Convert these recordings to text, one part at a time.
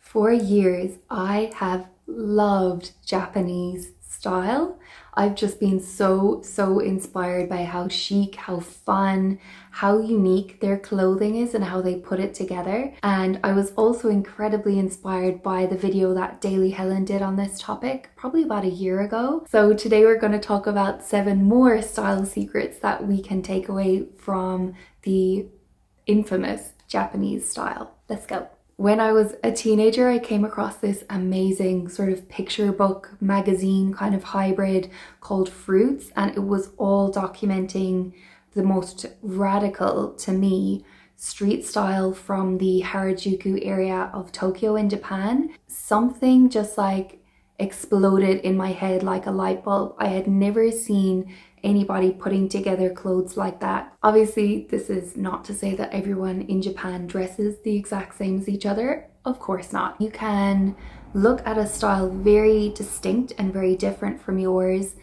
For years, I have loved Japanese style. I've just been so inspired by how chic, how fun, how unique their clothing is and how they put it together. And I was also incredibly inspired by the video that Daily Helen did on this topic, probably about a year ago. So today we're going to talk about 7 more style secrets that we can take away from the infamous Japanese style. Let's go. When I was a teenager, I came across this amazing sort of picture book magazine kind of hybrid called Fruits, and it was all documenting the most radical, to me, street style from the Harajuku area of Tokyo in Japan. Something just like exploded in my head like a light bulb. I had never seen anybody putting together clothes like that. Obviously, this is not to say that everyone in Japan dresses the exact same as each other. Of course not. You can look at a style very distinct and very different from yours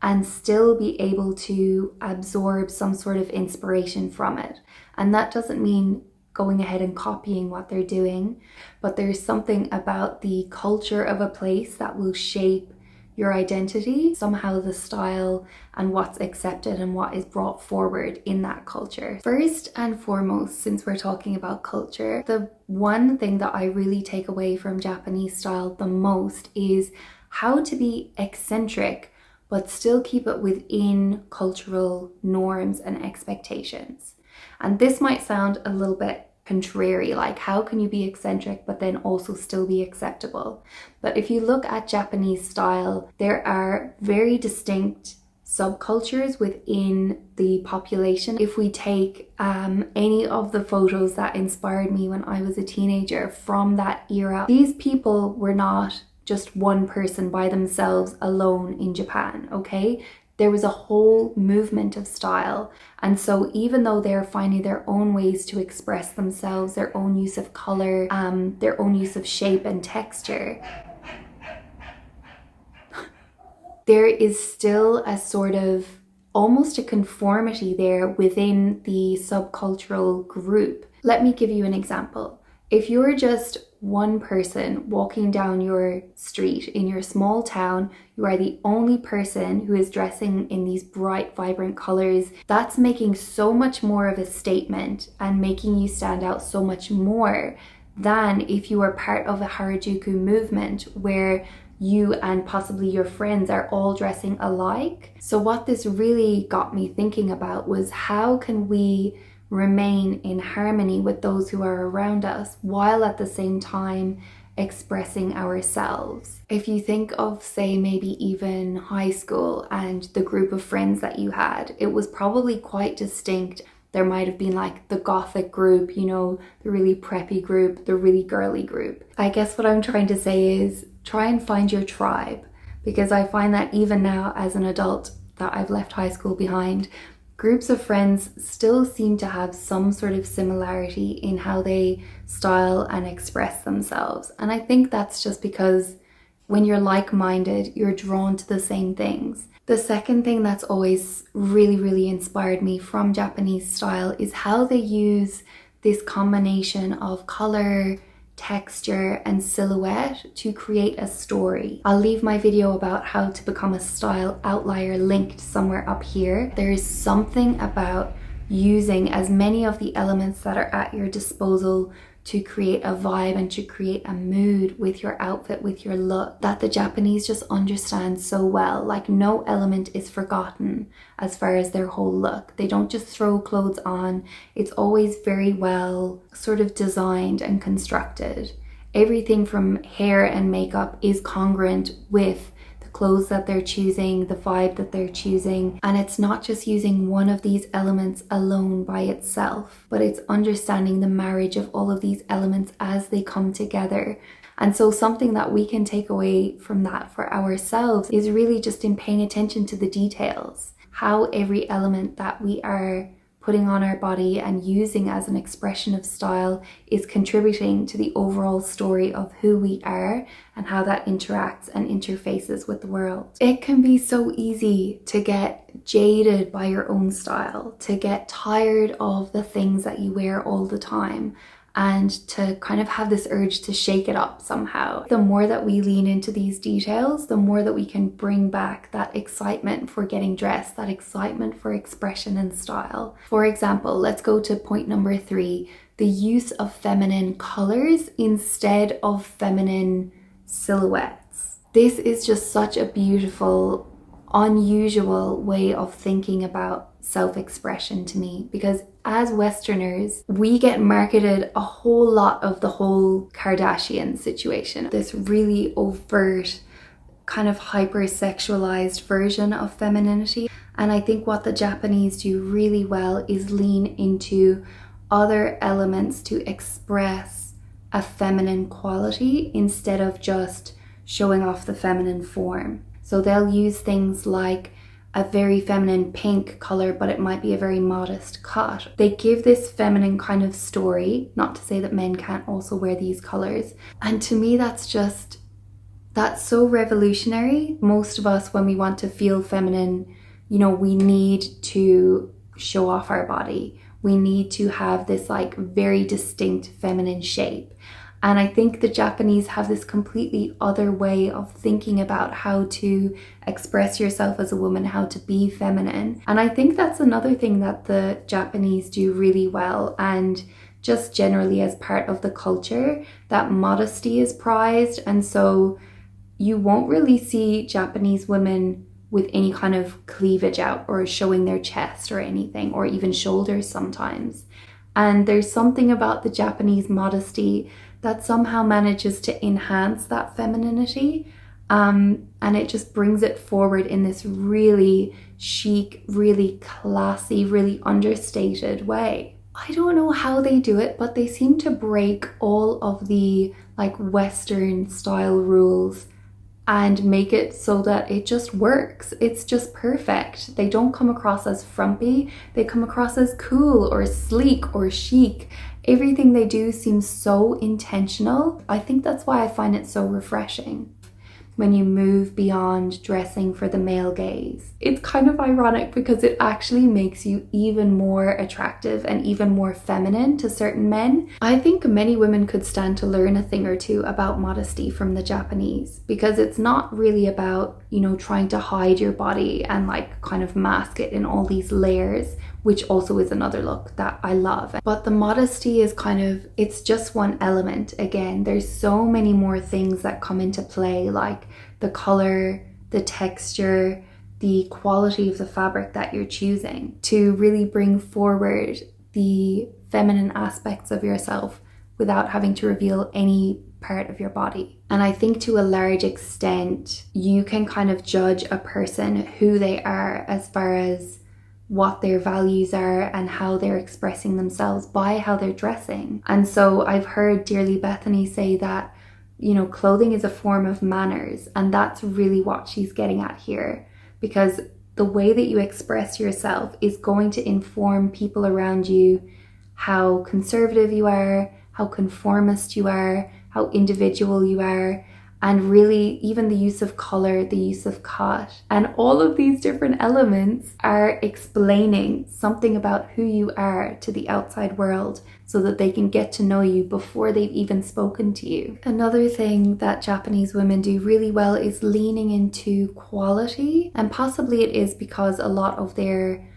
and still be able to absorb some sort of inspiration from it. And that doesn't mean going ahead and copying what they're doing, but there's something about the culture of a place that will shape your identity, somehow the style and what's accepted and what is brought forward in that culture. First and foremost, since we're talking about culture, the one thing that I really take away from Japanese style the most is how to be eccentric but still keep it within cultural norms and expectations. And this might sound a little bit contrary, like how can you be eccentric but then also still be acceptable? But if you look at Japanese style, there are very distinct subcultures within the population. If we take any of the photos that inspired me when I was a teenager from that era, these people were not just one person by themselves alone in Japan, okay? There was a whole movement of style. And so even though they're finding their own ways to express themselves, their own use of color, their own use of shape and texture, there is still a sort of almost a conformity there within the subcultural group. Let me give you an example. If you're just one person walking down your street in your small town, you are the only person who is dressing in these bright, vibrant colors, that's making so much more of a statement and making you stand out so much more than if you are part of a Harajuku movement where you and possibly your friends are all dressing alike. So what this really got me thinking about was how can we remain in harmony with those who are around us while at the same time expressing ourselves. If you think of, say, maybe even high school and the group of friends that you had, it was probably quite distinct. There might have been like the gothic group, you know, the really preppy group, the really girly group. I guess what I'm trying to say is try and find your tribe, because I find that even now as an adult that I've left high school behind, groups of friends still seem to have some sort of similarity in how they style and express themselves. And I think that's just because when you're like-minded, you're drawn to the same things. The second thing that's always really inspired me from Japanese style is how they use this combination of color, texture and silhouette to create a story. I'll leave my video about how to become a style outlier linked somewhere up here. There is something about using as many of the elements that are at your disposal to create a vibe and to create a mood with your outfit, with your look, that the Japanese just understand so well. Like no element is forgotten as far as their whole look. They don't just throw clothes on. It's always very well sort of designed and constructed. Everything from hair and makeup is congruent with clothes that they're choosing, the vibe that they're choosing. And it's not just using one of these elements alone by itself, but it's understanding the marriage of all of these elements as they come together. And so something that we can take away from that for ourselves is really just in paying attention to the details, how every element that we are putting on our body and using as an expression of style is contributing to the overall story of who we are and how that interacts and interfaces with the world. It can be so easy to get jaded by your own style, to get tired of the things that you wear all the time. and to kind of have this urge to shake it up somehow. The more that we lean into these details, the more that we can bring back that excitement for getting dressed, that excitement for expression and style. For example, let's go to point number 3, the use of feminine colors instead of feminine silhouettes. This is just such a beautiful, unusual way of thinking about self-expression to me, because as Westerners, we get marketed a whole lot of the whole Kardashian situation, this really overt, kind of hyper-sexualized version of femininity. And I think what the Japanese do really well is lean into other elements to express a feminine quality instead of just showing off the feminine form. So they'll use things like a very feminine pink color, but it might be a very modest cut. They give this feminine kind of story, not to say that men can't also wear these colors. And to me, that's so revolutionary. Most of us, when we want to feel feminine, you know, we need to show off our body. We need to have this like very distinct feminine shape. And I think the Japanese have this completely other way of thinking about how to express yourself as a woman, how to be feminine. And I think that's another thing that the Japanese do really well, and just generally as part of the culture, that modesty is prized. And so you won't really see Japanese women with any kind of cleavage out or showing their chest or anything, or even shoulders sometimes. And there's something about the Japanese modesty that somehow manages to enhance that femininity, and it just brings it forward in this really chic, really classy, really understated way. I don't know how they do it, but they seem to break all of the like Western style rules and make it so that it just works. It's just perfect. They don't come across as frumpy, they come across as cool or sleek or chic. Everything they do seems so intentional. I think that's why I find it so refreshing. When you move beyond dressing for the male gaze, it's kind of ironic because it actually makes you even more attractive and even more feminine to certain men. I think many women could stand to learn a thing or two about modesty from the Japanese, because it's not really about, you know, trying to hide your body and like kind of mask it in all these layers, which also is another look that I love. But the modesty is kind of, it's just one element. Again, there's so many more things that come into play, like the color, the texture, the quality of the fabric that you're choosing, to really bring forward the feminine aspects of yourself without having to reveal any part of your body. And I think to a large extent, you can kind of judge a person, who they are, as far as what their values are and how they're expressing themselves by how they're dressing. And so I've heard Dearly Bethany say that, you know, clothing is a form of manners, and that's really what she's getting at here, because the way that you express yourself is going to inform people around you how conservative you are, how conformist you are, how individual you are, and really even the use of color, the use of cut, and all of these different elements are explaining something about who you are to the outside world, so that they can get to know you before they've even spoken to you. Another thing that Japanese women do really well is leaning into quality, and possibly it is because a lot of their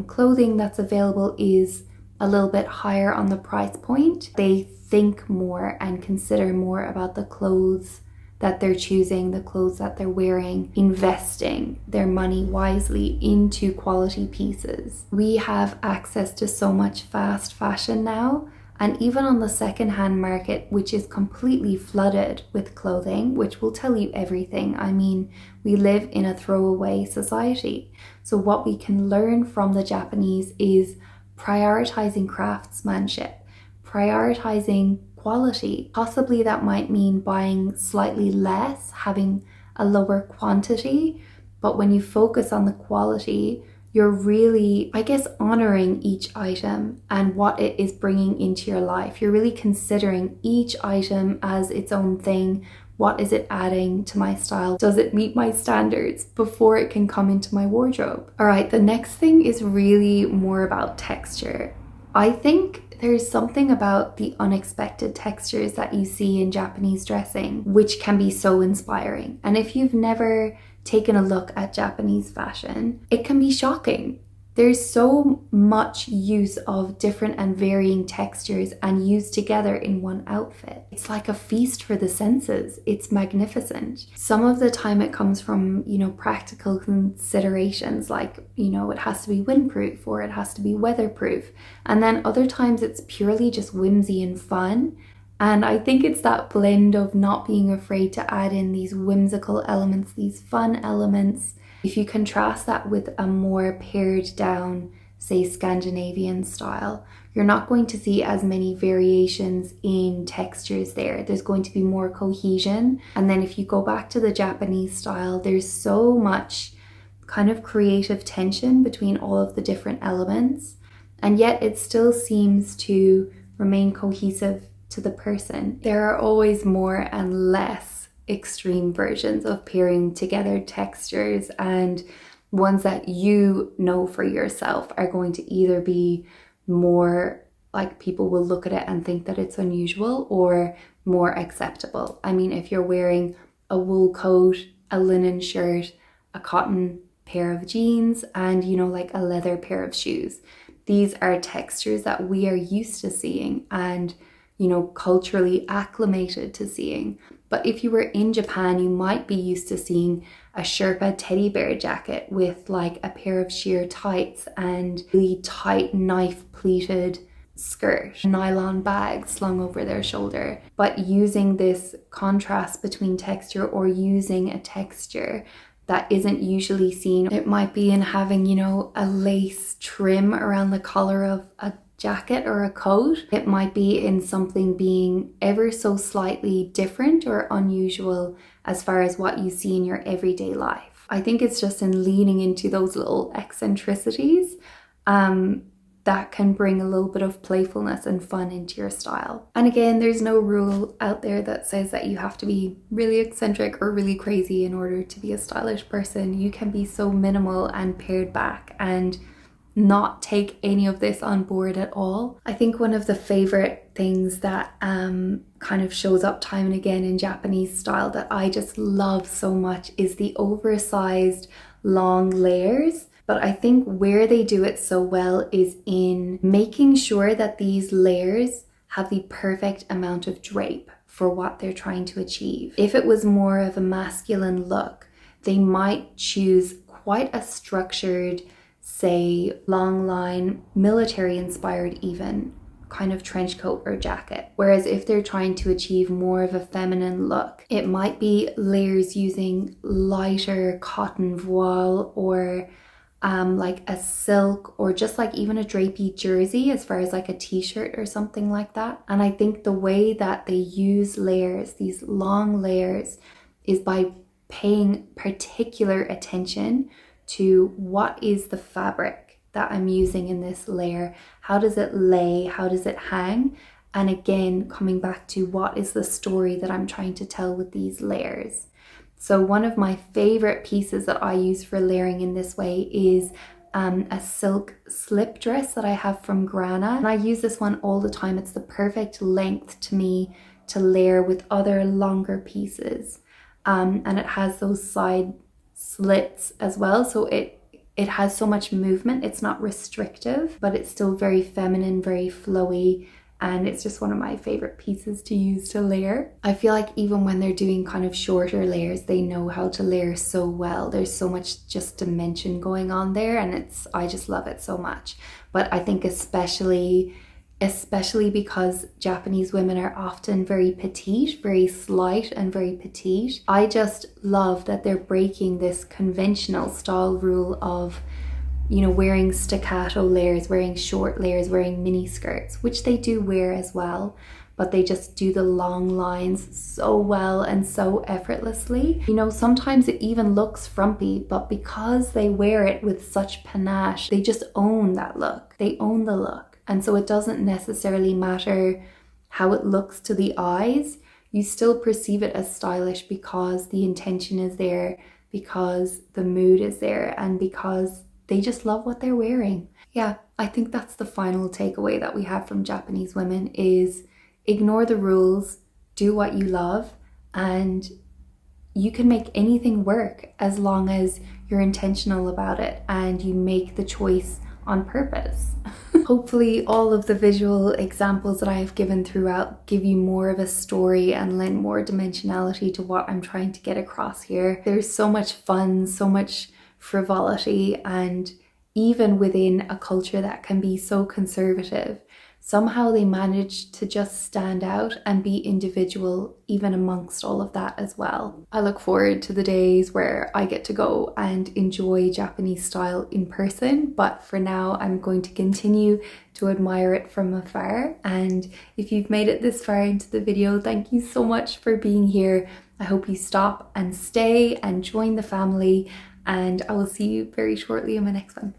clothing that's available is a little bit higher on the price point. They think more and consider more about the clothes that they're choosing, the clothes that they're wearing, investing their money wisely into quality pieces. We have access to so much fast fashion now, and even on the secondhand market, which is completely flooded with clothing, which will tell you everything. I mean, we live in a throwaway society. So what we can learn from the Japanese is prioritizing craftsmanship, prioritizing quality. Possibly that might mean buying slightly less, having a lower quantity, but when you focus on the quality, you're really, I guess, honoring each item and what it is bringing into your life. You're really considering each item as its own thing. What is it adding to my style? Does it meet my standards before it can come into my wardrobe? All right, the next thing is really more about texture. I think There's something about the unexpected textures that you see in Japanese dressing, which can be so inspiring. And if you've never taken a look at Japanese fashion, it can be shocking. There's so much use of different and varying textures and used together in one outfit. It's like a feast for the senses. It's magnificent. Some of the time it comes from, practical considerations like, it has to be windproof or it has to be weatherproof. And then other times it's purely just whimsy and fun. And I think it's that blend of not being afraid to add in these whimsical elements, these fun elements. If you contrast that with a more pared down, say, Scandinavian style, you're not going to see as many variations in textures there. There's going to be more cohesion. And then if you go back to the Japanese style, there's so much kind of creative tension between all of the different elements. And yet it still seems to remain cohesive to the person. There are always more and less extreme versions of pairing together textures, and ones that you know for yourself are going to either be more like people will look at it and think that it's unusual or more acceptable. I mean, if you're wearing a wool coat, a linen shirt, a cotton pair of jeans, and like a leather pair of shoes, these are textures that we are used to seeing and culturally acclimated to seeing. But if you were in Japan, you might be used to seeing a Sherpa teddy bear jacket with like a pair of sheer tights and really tight knife pleated skirt, nylon bag slung over their shoulder. But using this contrast between texture or using a texture that isn't usually seen, it might be in having, a lace trim around the collar of a jacket or a coat. It might be in something being ever so slightly different or unusual as far as what you see in your everyday life. I think it's just in leaning into those little eccentricities that can bring a little bit of playfulness and fun into your style. And again, there's no rule out there that says that you have to be really eccentric or really crazy in order to be a stylish person. You can be so minimal and pared back and not take any of this on board at all. I think one of the favorite things that kind of shows up time and again in Japanese style that I just love so much is the oversized long layers. But I think where they do it so well is in making sure that these layers have the perfect amount of drape for what they're trying to achieve. If it was more of a masculine look, they might choose quite a structured, say, long line, military inspired even, kind of trench coat or jacket. Whereas if they're trying to achieve more of a feminine look, it might be layers using lighter cotton voile or like a silk or just like even a drapey jersey as far as like a t-shirt or something like that. And I think the way that they use layers, these long layers, is by paying particular attention to what is the fabric that I'm using in this layer, how does it lay, how does it hang, and again coming back to what is the story that I'm trying to tell with these layers. So one of my favorite pieces that I use for layering in this way is a silk slip dress that I have from Grana, and I use this one all the time. It's the perfect length to me to layer with other longer pieces, and it has those side slits as well, so it has so much movement. It's not restrictive, but it's still very feminine, very flowy, and it's just one of my favorite pieces to use to layer. I feel like even when they're doing kind of shorter layers, they know how to layer so well. There's so much just dimension going on there, and I just love it so much. But I think especially because Japanese women are often very petite, very slight and very petite, I just love that they're breaking this conventional style rule of wearing staccato layers, wearing short layers, wearing mini skirts, which they do wear as well, but they just do the long lines so well and so effortlessly. Sometimes it even looks frumpy, but because they wear it with such panache, they just own that look. They own the look. And so it doesn't necessarily matter how it looks to the eyes. You still perceive it as stylish because the intention is there, because the mood is there, and because they just love what they're wearing. Yeah, I think that's the final takeaway that we have from Japanese women is ignore the rules, do what you love, and you can make anything work as long as you're intentional about it and you make the choice on purpose. Hopefully all of the visual examples that I have given throughout give you more of a story and lend more dimensionality to what I'm trying to get across here. There's so much fun, so much frivolity, and even within a culture that can be so conservative, somehow they manage to just stand out and be individual even amongst all of that as well. I look forward to the days where I get to go and enjoy Japanese style in person, but for now I'm going to continue to admire it from afar. And if you've made it this far into the video, thank you so much for being here. I hope you stop and stay and join the family, and I will see you very shortly in my next one.